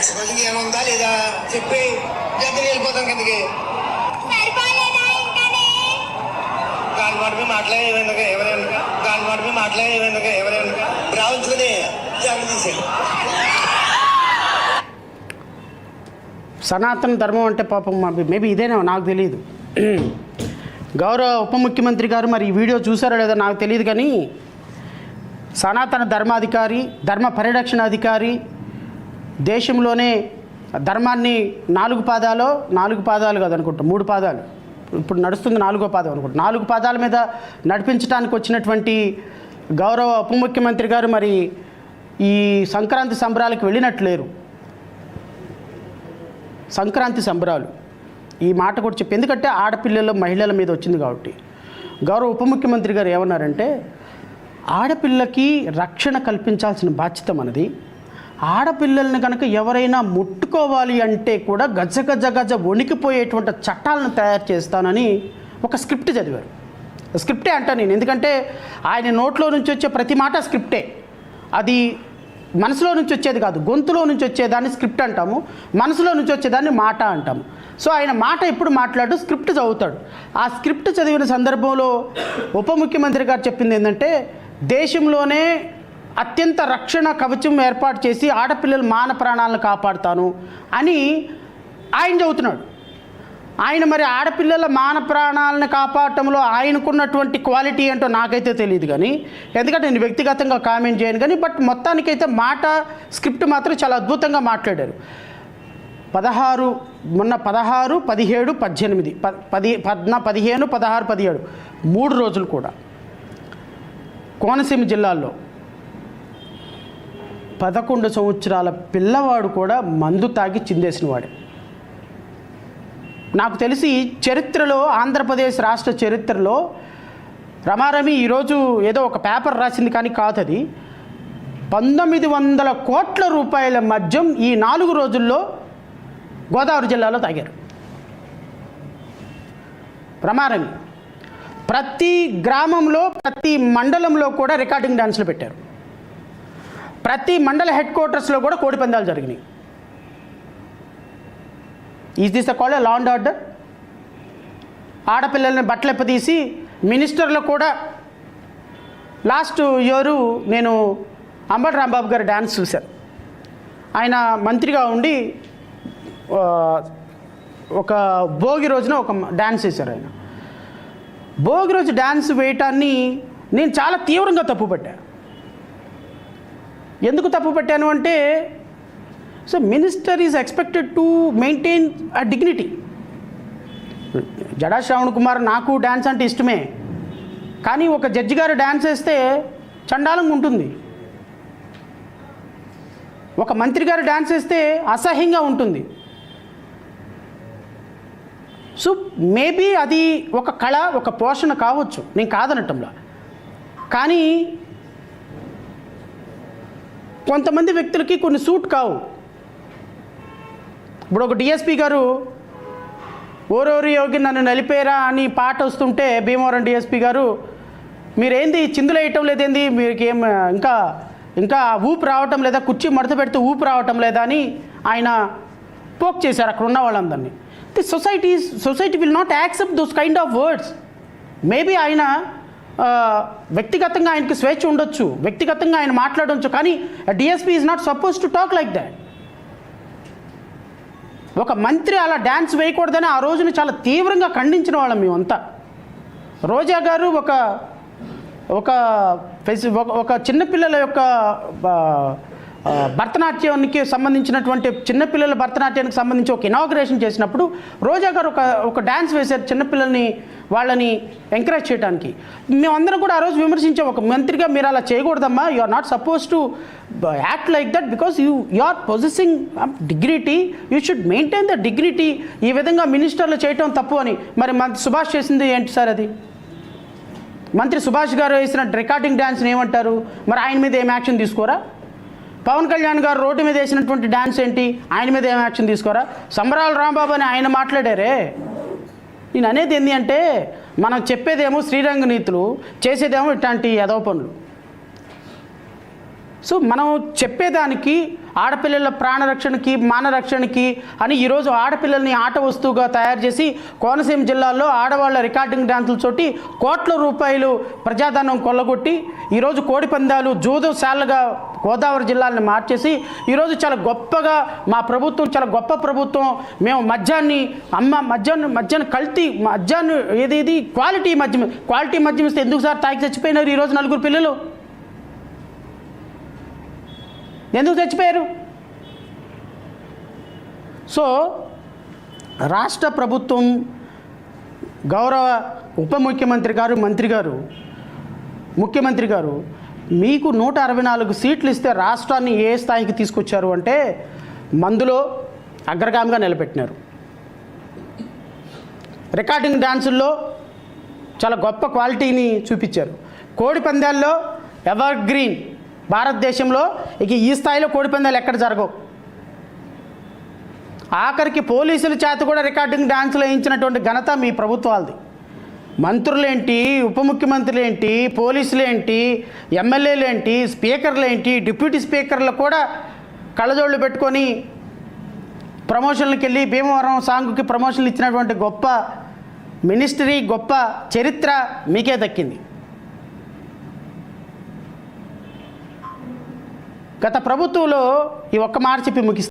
Expression ఏముందా లేదా చెప్పి జల్దీ వెళ్ళిపోతాం కిందకి. దాని మాట మీద మాట్లాడేందుకు ఎవరైనా దాని మాట మీద మాట్లాడేందుకు ఎవరైనా రావుచుకుని జల్దీ తీసేది. సనాతన ధర్మం అంటే పాపం మేబీ ఇదేనా నాకు తెలియదు. గౌరవ ఉప ముఖ్యమంత్రి గారు మరి ఈ వీడియో చూసారో లేదో నాకు తెలియదు, కానీ సనాతన ధర్మాధికారి, ధర్మ పరిరక్షణ అధికారి, దేశంలోనే ధర్మాన్ని నాలుగు పాదాలు కాదనుకుంటా, 3 పాదాలు, ఇప్పుడు నడుస్తుంది 4వ పాదం అనుకుంటా, 4 పాదాల మీద నడిపించడానికి వచ్చినటువంటి గౌరవ ఉప ముఖ్యమంత్రి గారు మరి ఈ సంక్రాంతి సంబరాలకు వెళ్ళినట్లేరు. సంక్రాంతి సంబరాలు ఈ మాట కూడా చెప్పి, ఎందుకంటే ఆడపిల్లల మహిళల మీద వచ్చింది కాబట్టి. గౌరవ ఉప ముఖ్యమంత్రి గారు ఏమన్నారంటే, ఆడపిల్లకి రక్షణ కల్పించాల్సిన బాధ్యత మనది. ఆడపిల్లల్ని కనుక ఎవరైనా ముట్టుకోవాలి అంటే కూడా గజ వణికిపోయేటువంటి చట్టాలను తయారు చేస్తానని ఒక స్క్రిప్ట్ చదివారు. స్క్రిప్టే అంటా నేను, ఎందుకంటే ఆయన నోట్లో నుంచి వచ్చే ప్రతి మాట స్క్రిప్టే. అది మనసులో నుంచి వచ్చేది కాదు, గొంతులో నుంచి వచ్చేదాన్ని స్క్రిప్ట్ అంటాము, మనసులో నుంచి వచ్చేదాన్ని మాట అంటాము. సో ఆయన మాట ఎప్పుడు మాట్లాడు, స్క్రిప్ట్ చదువుతాడు. ఆ స్క్రిప్ట్ చదివిన సందర్భంలో ఉప ముఖ్యమంత్రి గారు చెప్పింది ఏంటంటే, దేశంలోనే అత్యంత రక్షణ కవచం ఏర్పాటు చేసి ఆడపిల్లల మాన ప్రాణాలను కాపాడుతాను అని ఆయన చెబుతున్నాడు. ఆయన మరి ఆడపిల్లల మాన ప్రాణాలను కాపాడటంలో ఆయనకున్నటువంటి క్వాలిటీ ఏంటో నాకైతే తెలియదు, కానీ ఎందుకంటే నేను వ్యక్తిగతంగా కామెంట్ చేయను కానీ, బట్ మొత్తానికైతే మాట స్క్రిప్ట్ మాత్రం చాలా అద్భుతంగా మాట్లాడారు. 16 మొన్న 16, 17, 18 15, 16, 17 3 రోజులు కూడా కోనసీమ జిల్లాల్లో 11 సంవత్సరాల పిల్లవాడు కూడా మందు తాగి చిందేసిన వాడే. నాకు తెలిసి చరిత్రలో, ఆంధ్రప్రదేశ్ రాష్ట్ర చరిత్రలో రమారమి ఈరోజు ఏదో ఒక పేపర్ రాసింది కానీ కాదు, అది 1900 కోట్ల రూపాయల మద్యం ఈ 4 రోజుల్లో గోదావరి జిల్లాలో తాగారు. రమారమి ప్రతి గ్రామంలో, ప్రతి మండలంలో కూడా రికార్డింగ్ డాన్సులు పెట్టారు. ప్రతి మండల హెడ్ క్వార్టర్స్లో కూడా కోడి పందాలు జరిగినాయి. Is this called law and order? ఆడపిల్లల్ని బట్టలెప్పదీసి మినిస్టర్లు కూడా, లాస్ట్ ఇయర్ నేను అంబటి రాంబాబు గారి డ్యాన్స్ చూశాను. ఆయన మంత్రిగా ఉండి ఒక భోగి రోజున ఒక డ్యాన్స్ వేశారు. ఆయన భోగి రోజు డ్యాన్స్ వేయటాన్ని నేను చాలా తీవ్రంగా తప్పుపట్టాను. ఎందుకు తప్పుపట్టాను అంటే, so minister is expected to maintain a dignity. Jada Shravan Kumar నాకు డ్యాన్స్ అంటే ఇష్టమే, కానీ ఒక జడ్జి గారు డ్యాన్స్ వేస్తే చండాలంగా ఉంటుంది, ఒక మంత్రి గారు డ్యాన్స్ వేస్తే అసహ్యంగా ఉంటుంది. సో మేబీ అది ఒక కళ, ఒక పోషణ కావచ్చు, నేను కాదనటంలా. కానీ కొంతమంది వ్యక్తులకి కొన్ని సూట్ కావు. ఇప్పుడు ఒక డిఎస్పీ గారు ఓరోరి యోగి నన్ను నలిపేరా అని పాట వస్తుంటే, భీమవరం డిఎస్పీ గారు మీరేంది చిందులు వేయటం లేదేంది, మీకు ఏం ఇంకా ఊపు రావటం లేదా, కుర్చీ మడత పెడితే ఊపు రావటం లేదా అని ఆయన పోక్ చేశారు అక్కడ ఉన్న వాళ్ళందరినీ. The society will not accept those kind of words. Maybe ఆయన వ్యక్తిగతంగా ఆయనకి స్వేచ్ఛ ఉండొచ్చు, వ్యక్తిగతంగా ఆయన మాట్లాడవచ్చు, కానీ DSP is not suppose to talk like that. ఒక మంత్రి అలా డ్యాన్స్ వేయకూడదని ఆ రోజున చాలా తీవ్రంగా ఖండించిన వాళ్ళం మేమంతా. రోజా గారు ఒక చిన్నపిల్లల యొక్క భరతనాట్యానికి సంబంధించినటువంటి, చిన్నపిల్లల భరతనాట్యానికి సంబంధించి ఒక ఇనాగ్రేషన్ చేసినప్పుడు రోజా గారు ఒక డ్యాన్స్ వేశారు చిన్నపిల్లల్ని, వాళ్ళని ఎంకరేజ్ చేయడానికి. మేమందరం కూడా ఆ రోజు విమర్శించాం, ఒక మంత్రిగా మీరు అలా చేయకూడదమ్మా, you are not suppose to act like that because you are possessing dignity, you should maintain the dignity. ఈ విధంగా మినిస్టర్లు చేయటం తప్పు అని. మరి మంత్రి సుభాష్ చేసింది ఏంటి సార్? అది మంత్రి సుభాష్ గారు వేసిన రికార్డింగ్ డ్యాన్స్ని ఏమంటారు? మరి ఆయన మీద ఏం యాక్షన్ తీసుకోరా? పవన్ కళ్యాణ్ గారు రోడ్డు మీద వేసినటువంటి డ్యాన్స్ ఏంటి, ఆయన మీద ఏం యాక్షన్ తీసుకోరా? సంబరాల రాంబాబు అని ఆయన మాట్లాడారే. నేను అనేది ఏంటి అంటే, మనం చెప్పేదేమో శ్రీరంగ నీతులు, చేసేదేమో ఇట్లాంటి ఎదవ పనులు. సో మనం చెప్పేదానికి ఆడపిల్లల ప్రాణరక్షణకి మానరక్షణకి అని ఈరోజు ఆడపిల్లల్ని ఆట వస్తువుగా తయారు చేసి కోనసీమ జిల్లాలో ఆడవాళ్ళ రికార్డింగ్ డాన్సులతోటి కోట్ల రూపాయలు ప్రజాధనం కొల్లగొట్టి ఈరోజు కోడిపందాలు జూదశాలగా గోదావరి జిల్లాని మార్చేసి ఈరోజు చాలా గొప్పగా మా ప్రభుత్వం చాలా గొప్ప ప్రభుత్వం, మేము మద్యాన్ని కల్తీ మద్యాన్ని ఏది క్వాలిటీ మద్యం ఇస్తే ఎందుకు సార్ తాగి చచ్చిపోయినారు ఈరోజు 4 పిల్లలు? ఎందుకు చచ్చిపోయారు? సో రాష్ట్ర ప్రభుత్వం గౌరవ ఉప ముఖ్యమంత్రి గారు, ముఖ్యమంత్రి గారు మీకు 164 సీట్లు ఇస్తే రాష్ట్రాన్ని ఏ స్థాయికి తీసుకొచ్చారు అంటే మందులో అగ్రగామిగా నిలబెట్టినారు. రికార్డింగ్ డాన్సుల్లో చాలా గొప్ప క్వాలిటీని చూపించారు. కోడి పందాల్లో ఎవర్ గ్రీన్. భారతదేశంలో ఇక ఈ స్థాయిలో కోడిపందాలు ఎక్కడ జరగవు. ఆఖరికి పోలీసుల చేత కూడా రికార్డింగ్ డాన్సులు వేయించినటువంటి ఘనత మీ ప్రభుత్వాలది. మంత్రులేంటి, ఉప ముఖ్యమంత్రులేంటి, పోలీసులేంటి, ఎమ్మెల్యేలేంటి, స్పీకర్లేంటి, డిప్యూటీ స్పీకర్లు కూడా కళ్ళజోళ్ళు పెట్టుకొని ప్రమోషన్లకు వెళ్ళి భీమవరం సాంగ్కి ప్రమోషన్లు ఇచ్చినటువంటి గొప్ప మినిస్ట్రీ, గొప్ప చరిత్ర మీకే దక్కింది. గత ప్రభుత్వంలో ఈ ఒక్క మాట చెప్పి ముగిస్తాను.